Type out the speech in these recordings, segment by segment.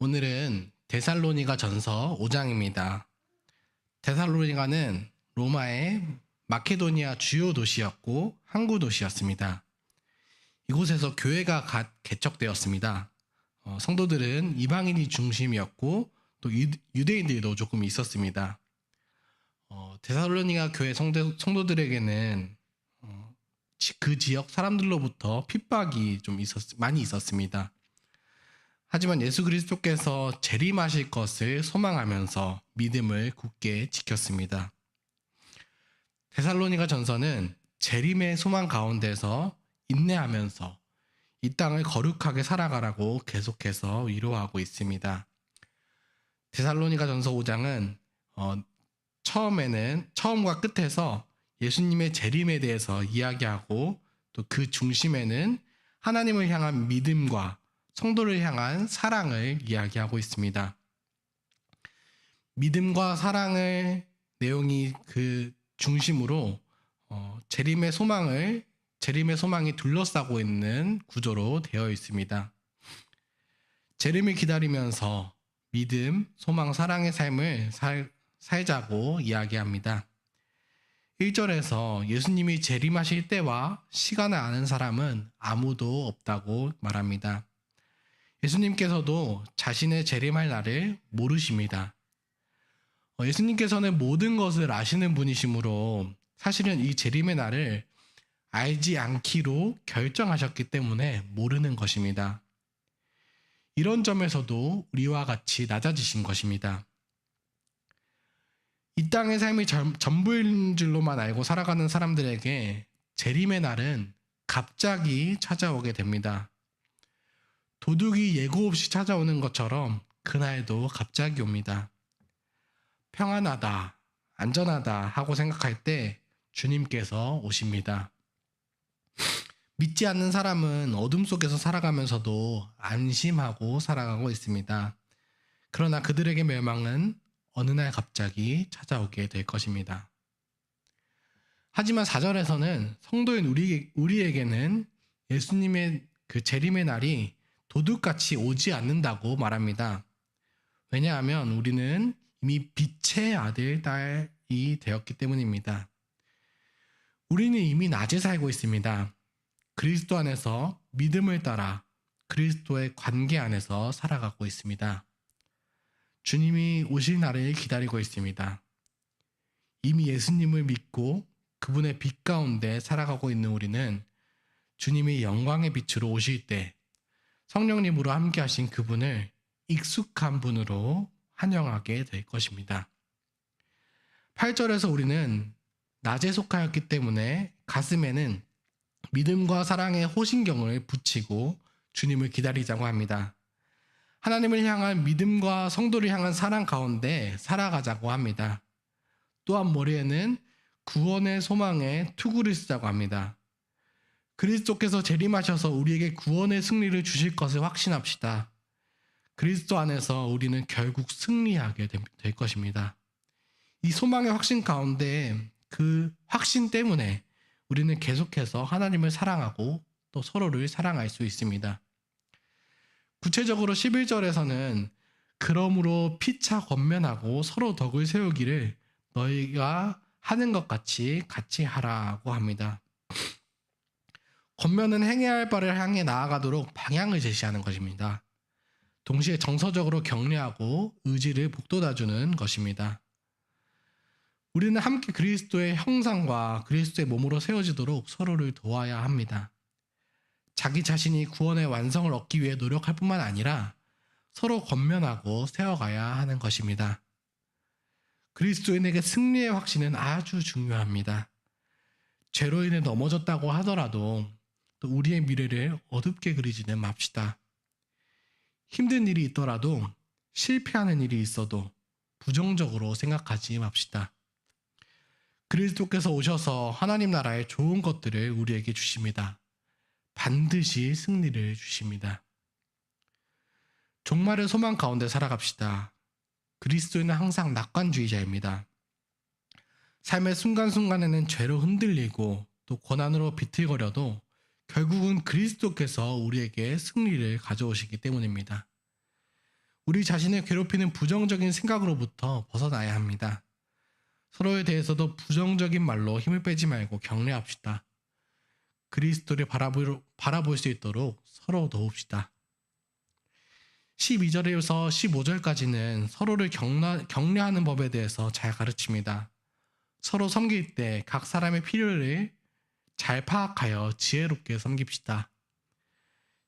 오늘은 데살로니가 전서 5장입니다. 데살로니가는 로마의 마케도니아 주요 도시였고 항구 도시였습니다. 이곳에서 교회가 갓 개척되었습니다. 성도들은 이방인이 중심이었고 또 유대인들도 조금 있었습니다. 데살로니가 교회 성도들에게는 그 지역 사람들로부터 핍박이 좀 많이 있었습니다. 하지만 예수 그리스도께서 재림하실 것을 소망하면서 믿음을 굳게 지켰습니다. 데살로니가 전서는 재림의 소망 가운데서 인내하면서 이 땅을 거룩하게 살아가라고 계속해서 위로하고 있습니다. 데살로니가 전서 5장은 처음과 끝에서 예수님의 재림에 대해서 이야기하고 또 그 중심에는 하나님을 향한 믿음과 성도를 향한 사랑을 이야기하고 있습니다. 믿음과 사랑의 내용이 그 중심으로 재림의 소망이 둘러싸고 있는 구조로 되어 있습니다. 재림을 기다리면서 믿음, 소망, 사랑의 삶을 살자고 이야기합니다. 1절에서 예수님이 재림하실 때와 시간을 아는 사람은 아무도 없다고 말합니다. 예수님께서도 자신의 재림할 날을 모르십니다. 예수님께서는 모든 것을 아시는 분이시므로 사실은 이 재림의 날을 알지 않기로 결정하셨기 때문에 모르는 것입니다. 이런 점에서도 우리와 같이 낮아지신 것입니다. 이 땅의 삶이 전부인 줄로만 알고 살아가는 사람들에게 재림의 날은 갑자기 찾아오게 됩니다. 도둑이 예고 없이 찾아오는 것처럼 그날도 갑자기 옵니다. 평안하다, 안전하다 하고 생각할 때 주님께서 오십니다. 믿지 않는 사람은 어둠 속에서 살아가면서도 안심하고 살아가고 있습니다. 그러나 그들에게 멸망은 어느 날 갑자기 찾아오게 될 것입니다. 하지만 4절에서는 성도인 우리에게는 예수님의 그 재림의 날이 도둑같이 오지 않는다고 말합니다. 왜냐하면 우리는 이미 빛의 아들, 딸이 되었기 때문입니다. 우리는 이미 낮에 살고 있습니다. 그리스도 안에서 믿음을 따라 그리스도의 관계 안에서 살아가고 있습니다. 주님이 오실 날을 기다리고 있습니다. 이미 예수님을 믿고 그분의 빛 가운데 살아가고 있는 우리는 주님이 영광의 빛으로 오실 때 성령님으로 함께 하신 그분을 익숙한 분으로 환영하게 될 것입니다. 8절에서 우리는 낮에 속하였기 때문에 가슴에는 믿음과 사랑의 호신경을 붙이고 주님을 기다리자고 합니다. 하나님을 향한 믿음과 성도를 향한 사랑 가운데 살아가자고 합니다. 또한 머리에는 구원의 소망에 투구를 쓰자고 합니다. 그리스도께서 재림하셔서 우리에게 구원의 승리를 주실 것을 확신합시다. 그리스도 안에서 우리는 결국 승리하게 될 것입니다. 이 소망의 확신 가운데 그 확신 때문에 우리는 계속해서 하나님을 사랑하고 또 서로를 사랑할 수 있습니다. 구체적으로 11절에서는 그러므로 피차 권면하고 서로 덕을 세우기를 너희가 하는 것 같이 하라고 합니다. 권면은 행해야 할 바를 향해 나아가도록 방향을 제시하는 것입니다. 동시에 정서적으로 격려하고 의지를 북돋아주는 것입니다. 우리는 함께 그리스도의 형상과 그리스도의 몸으로 세워지도록 서로를 도와야 합니다. 자기 자신이 구원의 완성을 얻기 위해 노력할 뿐만 아니라 서로 권면하고 세워가야 하는 것입니다. 그리스도인에게 승리의 확신은 아주 중요합니다. 죄로 인해 넘어졌다고 하더라도 또 우리의 미래를 어둡게 그리지는 맙시다. 힘든 일이 있더라도 실패하는 일이 있어도 부정적으로 생각하지 맙시다. 그리스도께서 오셔서 하나님 나라의 좋은 것들을 우리에게 주십니다. 반드시 승리를 주십니다. 종말의 소망 가운데 살아갑시다. 그리스도인은 항상 낙관주의자입니다. 삶의 순간순간에는 죄로 흔들리고 또 고난으로 비틀거려도 결국은 그리스도께서 우리에게 승리를 가져오시기 때문입니다. 우리 자신을 괴롭히는 부정적인 생각으로부터 벗어나야 합니다. 서로에 대해서도 부정적인 말로 힘을 빼지 말고 격려합시다. 그리스도를 바라볼 수 있도록 서로 도웁시다. 12절에서 15절까지는 서로를 격려하는 법에 대해서 잘 가르칩니다. 서로 섬길 때 각 사람의 필요를 잘 파악하여 지혜롭게 섬깁시다.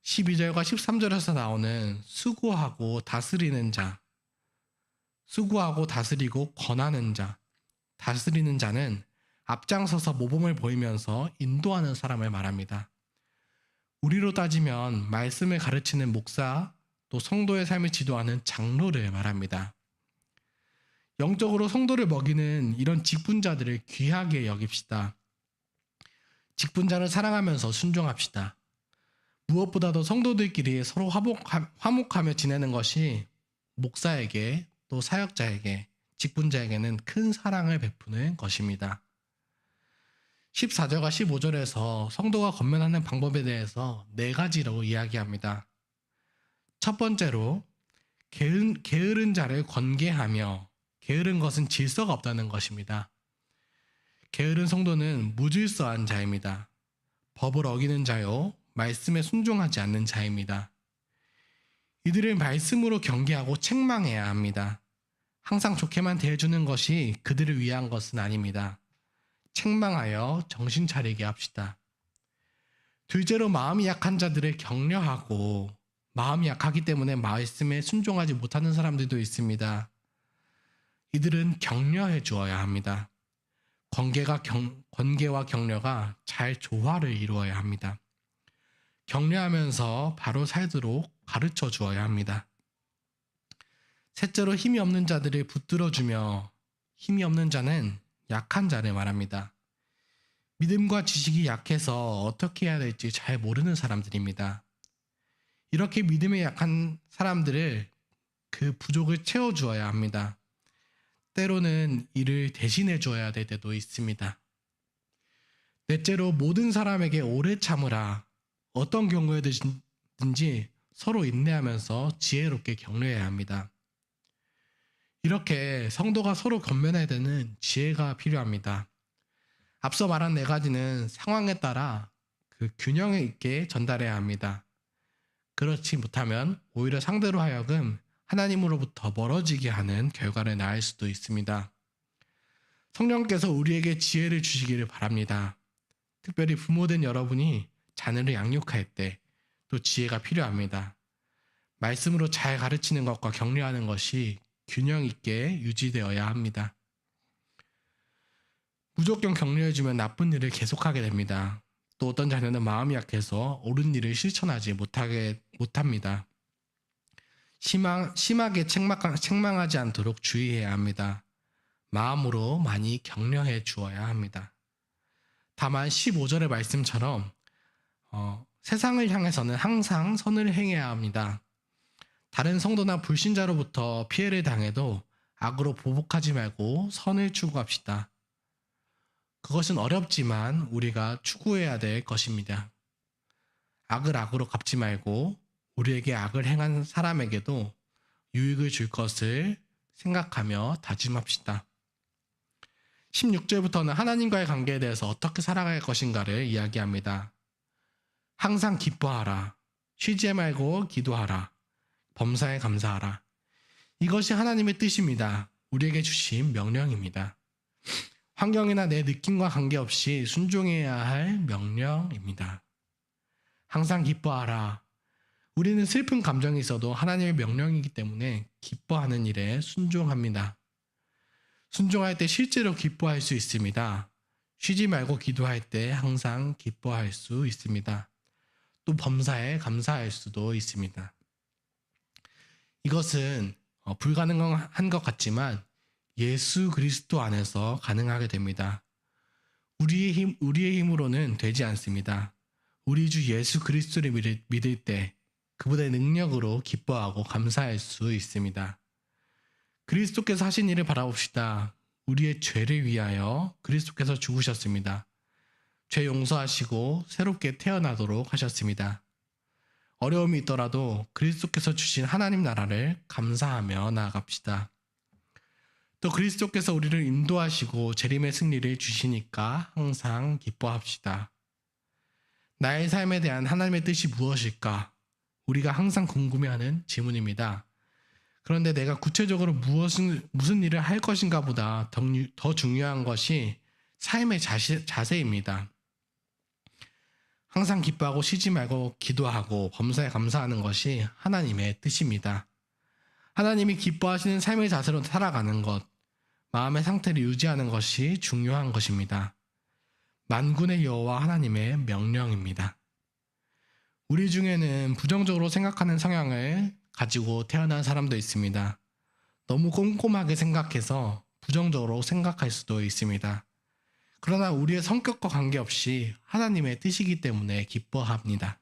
12절과 13절에서 나오는 수고하고 다스리는 자, 수고하고 다스리고 권하는 자, 다스리는 자는 앞장서서 모범을 보이면서 인도하는 사람을 말합니다. 우리로 따지면 말씀을 가르치는 목사, 또 성도의 삶을 지도하는 장로를 말합니다. 영적으로 성도를 먹이는 이런 직분자들을 귀하게 여깁시다. 직분자를 사랑하면서 순종합시다. 무엇보다도 성도들끼리 서로 화목하며 지내는 것이 목사에게 또 사역자에게 직분자에게는 큰 사랑을 베푸는 것입니다. 14절과 15절에서 성도가 권면하는 방법에 대해서 4가지로 이야기합니다. 첫 번째로 게으른 자를 권계하며, 게으른 것은 질서가 없다는 것입니다. 게으른 성도는 무질서한 자입니다. 법을 어기는 자요, 말씀에 순종하지 않는 자입니다. 이들을 말씀으로 경계하고 책망해야 합니다. 항상 좋게만 대해주는 것이 그들을 위한 것은 아닙니다. 책망하여 정신 차리게 합시다. 둘째로 마음이 약한 자들을 격려하고, 마음이 약하기 때문에 말씀에 순종하지 못하는 사람들도 있습니다. 이들은 격려해 주어야 합니다. 권계와 격려가 잘 조화를 이루어야 합니다. 격려하면서 바로 살도록 가르쳐 주어야 합니다. 셋째로 힘이 없는 자들을 붙들어주며, 힘이 없는 자는 약한 자를 말합니다. 믿음과 지식이 약해서 어떻게 해야 될지 잘 모르는 사람들입니다. 이렇게 믿음에 약한 사람들을 그 부족을 채워주어야 합니다. 때로는 이를 대신해 줘야 될 때도 있습니다. 넷째로 모든 사람에게 오래 참으라. 어떤 경우에든지 서로 인내하면서 지혜롭게 격려해야 합니다. 이렇게 성도가 서로 권면해야 되는 지혜가 필요합니다. 앞서 말한 4가지는 상황에 따라 그 균형 있게 전달해야 합니다. 그렇지 못하면 오히려 상대로 하여금 하나님으로부터 멀어지게 하는 결과를 낳을 수도 있습니다. 성령께서 우리에게 지혜를 주시기를 바랍니다. 특별히 부모된 여러분이 자녀를 양육할 때 또 지혜가 필요합니다. 말씀으로 잘 가르치는 것과 격려하는 것이 균형 있게 유지되어야 합니다. 무조건 격려해주면 나쁜 일을 계속하게 됩니다. 또 어떤 자녀는 마음이 약해서 옳은 일을 실천하지 못합니다. 심하게 책망하지 않도록 주의해야 합니다. 마음으로 많이 격려해 주어야 합니다. 다만 15절의 말씀처럼 세상을 향해서는 항상 선을 행해야 합니다. 다른 성도나 불신자로부터 피해를 당해도 악으로 보복하지 말고 선을 추구합시다. 그것은 어렵지만 우리가 추구해야 될 것입니다. 악을 악으로 갚지 말고 우리에게 악을 행한 사람에게도 유익을 줄 것을 생각하며 다짐합시다. 16절부터는 하나님과의 관계에 대해서 어떻게 살아갈 것인가를 이야기합니다. 항상 기뻐하라. 쉬지 말고 기도하라. 범사에 감사하라. 이것이 하나님의 뜻입니다. 우리에게 주신 명령입니다. 환경이나 내 느낌과 관계없이 순종해야 할 명령입니다. 항상 기뻐하라. 우리는 슬픈 감정이 있어도 하나님의 명령이기 때문에 기뻐하는 일에 순종합니다. 순종할 때 실제로 기뻐할 수 있습니다. 쉬지 말고 기도할 때 항상 기뻐할 수 있습니다. 또 범사에 감사할 수도 있습니다. 이것은 불가능한 것 같지만 예수 그리스도 안에서 가능하게 됩니다. 우리의 힘으로는 되지 않습니다. 우리 주 예수 그리스도를 믿을 때 그분의 능력으로 기뻐하고 감사할 수 있습니다. 그리스도께서 하신 일을 바라봅시다. 우리의 죄를 위하여 그리스도께서 죽으셨습니다. 죄 용서하시고 새롭게 태어나도록 하셨습니다. 어려움이 있더라도 그리스도께서 주신 하나님 나라를 감사하며 나아갑시다. 또 그리스도께서 우리를 인도하시고 재림의 승리를 주시니까 항상 기뻐합시다. 나의 삶에 대한 하나님의 뜻이 무엇일까? 우리가 항상 궁금해하는 질문입니다. 그런데 내가 구체적으로 무슨 일을 할 것인가 보다 더 중요한 것이 삶의 자세입니다. 항상 기뻐하고 쉬지 말고 기도하고 범사에 감사하는 것이 하나님의 뜻입니다. 하나님이 기뻐하시는 삶의 자세로 살아가는 것, 마음의 상태를 유지하는 것이 중요한 것입니다. 만군의 여호와 하나님의 명령입니다. 우리 중에는 부정적으로 생각하는 성향을 가지고 태어난 사람도 있습니다. 너무 꼼꼼하게 생각해서 부정적으로 생각할 수도 있습니다. 그러나 우리의 성격과 관계없이 하나님의 뜻이기 때문에 기뻐합니다.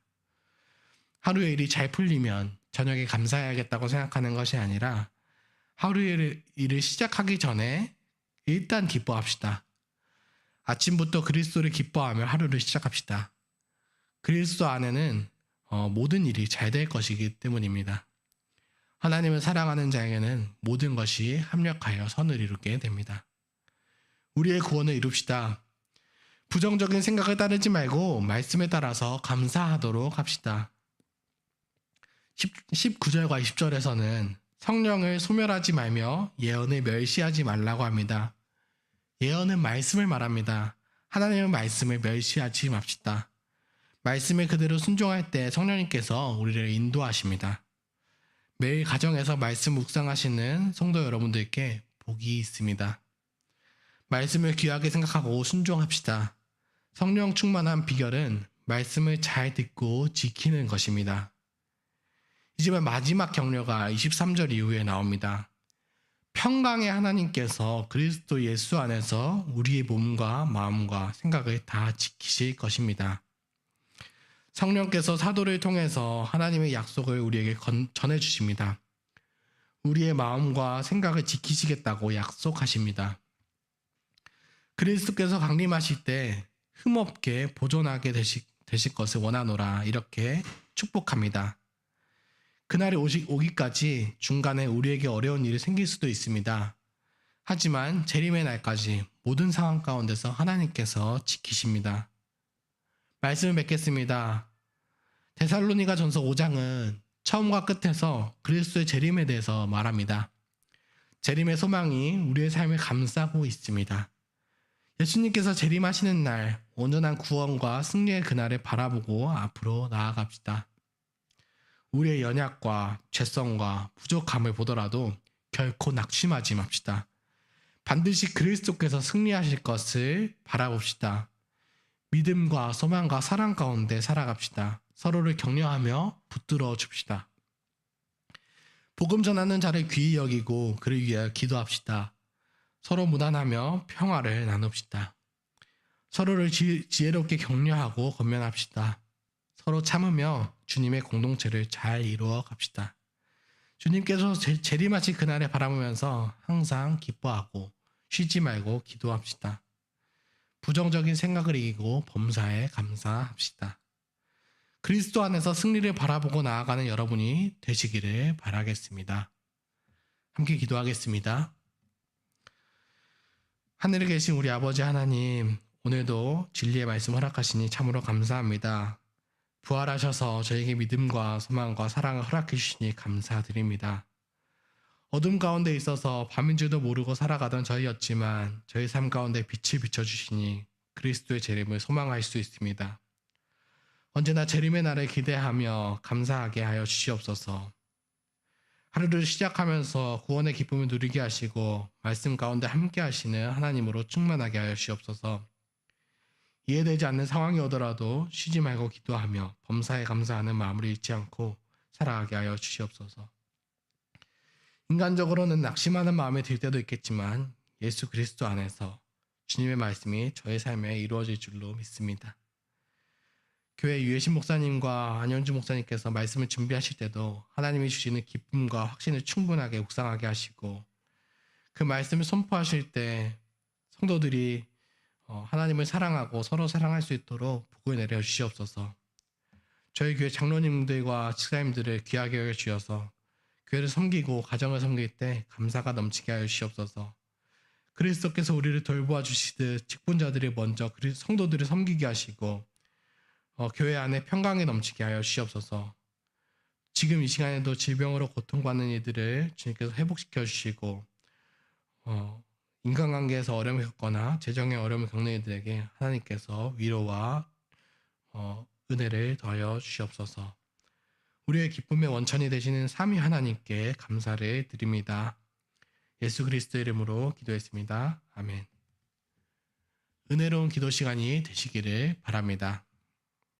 하루의 일이 잘 풀리면 저녁에 감사해야겠다고 생각하는 것이 아니라 하루의 일을 시작하기 전에 일단 기뻐합시다. 아침부터 그리스도를 기뻐하며 하루를 시작합시다. 그리스도 안에는 모든 일이 잘 될 것이기 때문입니다. 하나님을 사랑하는 자에게는 모든 것이 합력하여 선을 이루게 됩니다. 우리의 구원을 이룹시다. 부정적인 생각을 따르지 말고 말씀에 따라서 감사하도록 합시다. 19절과 20절에서는 성령을 소멸하지 말며 예언을 멸시하지 말라고 합니다. 예언은 말씀을 말합니다. 하나님의 말씀을 멸시하지 맙시다. 말씀에 그대로 순종할 때 성령님께서 우리를 인도하십니다. 매일 가정에서 말씀 묵상하시는 성도 여러분들께 복이 있습니다. 말씀을 귀하게 생각하고 순종합시다. 성령 충만한 비결은 말씀을 잘 듣고 지키는 것입니다. 이제 마지막 격려가 23절 이후에 나옵니다. 평강의 하나님께서 그리스도 예수 안에서 우리의 몸과 마음과 생각을 다 지키실 것입니다. 성령께서 사도를 통해서 하나님의 약속을 우리에게 전해주십니다. 우리의 마음과 생각을 지키시겠다고 약속하십니다. 그리스도께서 강림하실 때 흠없게 보존하게 되실 것을 원하노라 이렇게 축복합니다. 그날이 오기까지 중간에 우리에게 어려운 일이 생길 수도 있습니다. 하지만 재림의 날까지 모든 상황 가운데서 하나님께서 지키십니다. 말씀을 맺겠습니다. 데살로니가 전서 5장은 처음과 끝에서 그리스도의 재림에 대해서 말합니다. 재림의 소망이 우리의 삶을 감싸고 있습니다. 예수님께서 재림하시는 날, 온전한 구원과 승리의 그날을 바라보고 앞으로 나아갑시다. 우리의 연약과 죄성과 부족함을 보더라도 결코 낙심하지 맙시다. 반드시 그리스도께서 승리하실 것을 바라봅시다. 믿음과 소망과 사랑 가운데 살아갑시다. 서로를 격려하며 붙들어 줍시다. 복음 전하는 자를 귀히 여기고 그를 위하여 기도합시다. 서로 무난하며 평화를 나눕시다. 서로를 지혜롭게 격려하고 권면합시다. 서로 참으며 주님의 공동체를 잘 이루어 갑시다. 주님께서 재림하실 그날에 바라보면서 항상 기뻐하고 쉬지 말고 기도합시다. 부정적인 생각을 이기고 범사에 감사합시다. 그리스도 안에서 승리를 바라보고 나아가는 여러분이 되시기를 바라겠습니다. 함께 기도하겠습니다. 하늘에 계신 우리 아버지 하나님, 오늘도 진리의 말씀 허락하시니 참으로 감사합니다. 부활하셔서 저에게 믿음과 소망과 사랑을 허락해 주시니 감사드립니다. 어둠 가운데 있어서 밤인 줄도 모르고 살아가던 저희였지만 저희 삶 가운데 빛을 비춰주시니 그리스도의 재림을 소망할 수 있습니다. 언제나 재림의 날을 기대하며 감사하게 하여 주시옵소서. 하루를 시작하면서 구원의 기쁨을 누리게 하시고 말씀 가운데 함께 하시는 하나님으로 충만하게 하여 주시옵소서. 이해되지 않는 상황이 오더라도 쉬지 말고 기도하며 범사에 감사하는 마음을 잃지 않고 살아가게 하여 주시옵소서. 인간적으로는 낙심하는 마음이 들 때도 있겠지만 예수 그리스도 안에서 주님의 말씀이 저의 삶에 이루어질 줄로 믿습니다. 교회 유해신 목사님과 안현주 목사님께서 말씀을 준비하실 때도 하나님이 주시는 기쁨과 확신을 충분하게 묵상하게 하시고 그 말씀을 선포하실 때 성도들이 하나님을 사랑하고 서로 사랑할 수 있도록 복을 내려 주시옵소서. 저희 교회 장로님들과 집사님들을 귀하게 여겨 주셔서 교회를 섬기고 가정을 섬길 때 감사가 넘치게 하여 주시옵소서. 그리스도께서 우리를 돌보아 주시듯 직분자들이 먼저 성도들을 섬기게 하시고 교회 안에 평강이 넘치게 하여 주시옵소서. 지금 이 시간에도 질병으로 고통받는 이들을 주님께서 회복시켜 주시고 인간관계에서 어려움을 겪거나 재정의 어려움을 겪는 이들에게 하나님께서 위로와 은혜를 더하여 주시옵소서. 우리의 기쁨의 원천이 되시는 삼위 하나님께 감사를 드립니다. 예수 그리스도의 이름으로 기도했습니다. 아멘. 은혜로운 기도 시간이 되시기를 바랍니다.